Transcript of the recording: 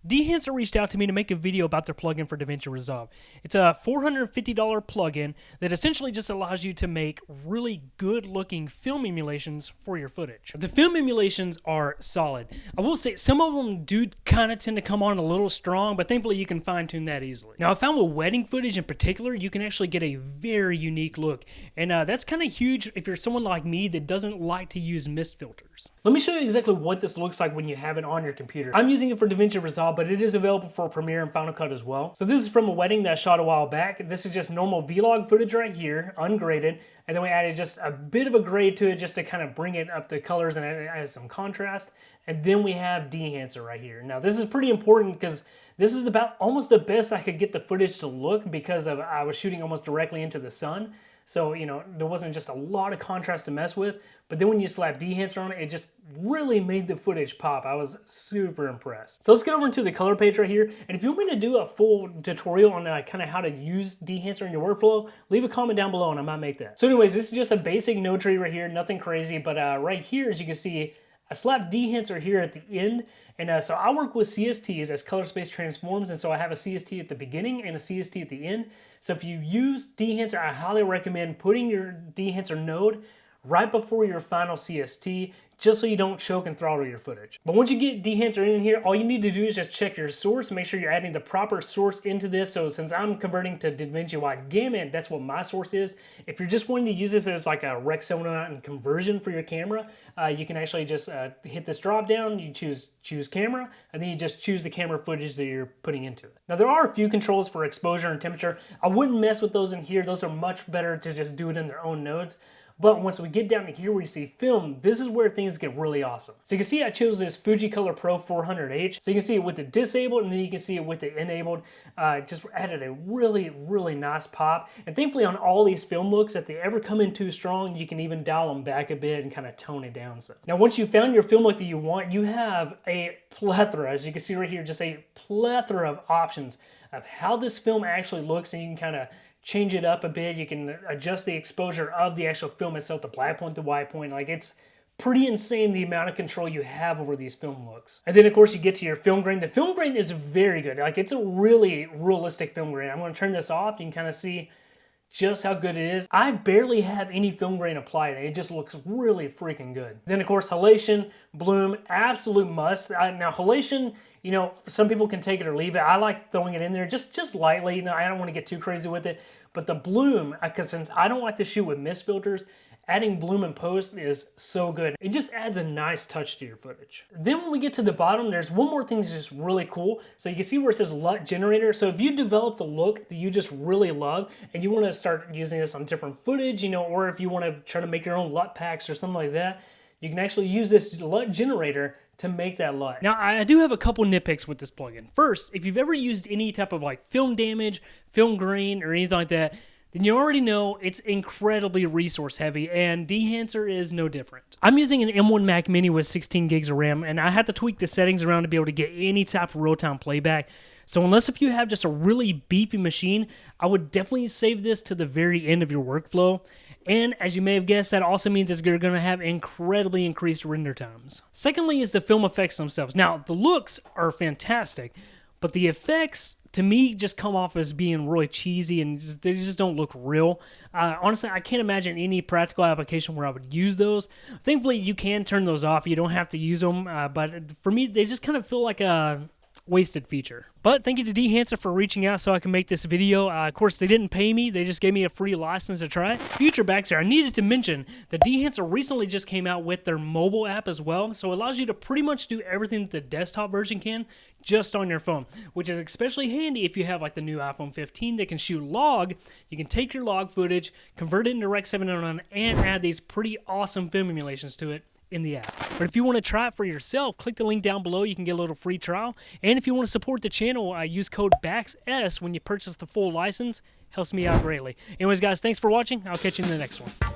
Dehancer reached out to me to make a video about their plugin for DaVinci Resolve. It's a $450 plugin that essentially just allows you to make really good looking film emulations for your footage. The film emulations are solid. I will say some of them do kind of tend to come on a little strong, but thankfully you can fine tune that easily. Now I found with wedding footage in particular, you can actually get a very unique look, and that's kind of huge if you're someone like me that doesn't like to use mist filters. Let me show you exactly what this looks like when you have it on your computer. I'm using it for DaVinci Resolve, but it is available for Premiere and Final Cut as well. So this is from a wedding that I shot a while back. This is just normal vlog footage right here, ungraded, and then we added just a bit of a grade to it just to kind of bring it up the colors and add some contrast. And then we have dehancer right here. Now this is pretty important because this is about almost the best I could get the footage to look because I was shooting almost directly into the sun. So, you know, there wasn't just a lot of contrast to mess with, but then when you slap dehancer on it, it just really made the footage pop. I was super impressed. So let's get over into the color page right here. And if you want me to do a full tutorial on kind of how to use dehancer in your workflow, leave a comment down below and I might make that. So anyways, this is just a basic node tree right here, nothing crazy, but right here, as you can see, I slapped dehancer here at the end, and so I work with CSTs as color space transforms, and so I have a CST at the beginning and a CST at the end. So if you use dehancer, I highly recommend putting your dehancer node right before your final CST, just so you don't choke and throttle your footage. But once you get dehancer in here, all you need to do is just check your source, make sure you're adding the proper source into this. So since I'm converting to DaVinci Wide Gamut, that's what my source is. If you're just wanting to use this as like a Rec 709 conversion for your camera, you can actually just hit this drop down, you choose camera, and then you just choose the camera footage that you're putting into it. Now there are a few controls for exposure and temperature. I wouldn't mess with those in here. Those are much better to just do it in their own nodes. But once we get down to here where you see film, this is where things get really awesome. So you can see I chose this Fujicolor Pro 400H. So you can see it with it disabled, and then you can see it with it enabled. Just added a really, really nice pop. And thankfully on all these film looks, if they ever come in too strong, you can even dial them back a bit and kind of tone it down some. Now once you've found your film look that you want, you have a plethora, as you can see right here, just a plethora of options of how this film actually looks, and you can kind of change it up a bit. You can adjust the exposure of the actual film itself, the black point, the white point. Like, it's pretty insane the amount of control you have over these film looks. And then of course you get to your film grain. The film grain is very good. Like, it's a really realistic film grain. I'm going to turn this off. You can kind of see just how good it is. I barely have any film grain applied, and it just looks really freaking good. Then of course halation, bloom, absolute must. Now halation, you know, some people can take it or leave it. I like throwing it in there just lightly. You know, I don't want to get too crazy with it. But the bloom, because since I don't like to shoot with mist filters, adding bloom in post is so good. It just adds a nice touch to your footage. Then when we get to the bottom, there's one more thing that's just really cool. So you can see where it says LUT generator. So if you develop the look that you just really love and you want to start using this on different footage, you know, or if you want to try to make your own LUT packs or something like that, you can actually use this LUT generator to make that LUT. Now, I do have a couple nitpicks with this plugin. First, if you've ever used any type of like film damage, film grain, or anything like that, then you already know it's incredibly resource heavy, and dehancer is no different. I'm using an M1 Mac Mini with 16 gigs of RAM, and I had to tweak the settings around to be able to get any type of real-time playback. So unless if you have just a really beefy machine, I would definitely save this to the very end of your workflow. And as you may have guessed, that also means that you're going to have incredibly increased render times. Secondly is the film effects themselves. Now, the looks are fantastic, but the effects, to me, just come off as being really cheesy, and they just don't look real. Honestly, I can't imagine any practical application where I would use those. Thankfully, you can turn those off. You don't have to use them, but for me, they just kind of feel like a wasted feature. But thank you to dehancer for reaching out so I can make this video. Of course, they didn't pay me. They just gave me a free license to try. Future backs here, I needed to mention that dehancer recently just came out with their mobile app as well. So it allows you to pretty much do everything that the desktop version can just on your phone, which is especially handy if you have like the new iPhone 15 that can shoot log. You can take your log footage, convert it into Rec 709, and add these pretty awesome film emulations to it in the app. But if you want to try it for yourself, click the link down below. You can get a little free trial. And if you want to support the channel, use code BAXS when you purchase the full license. Helps me out greatly. Anyways, guys, thanks for watching. I'll catch you in the next one.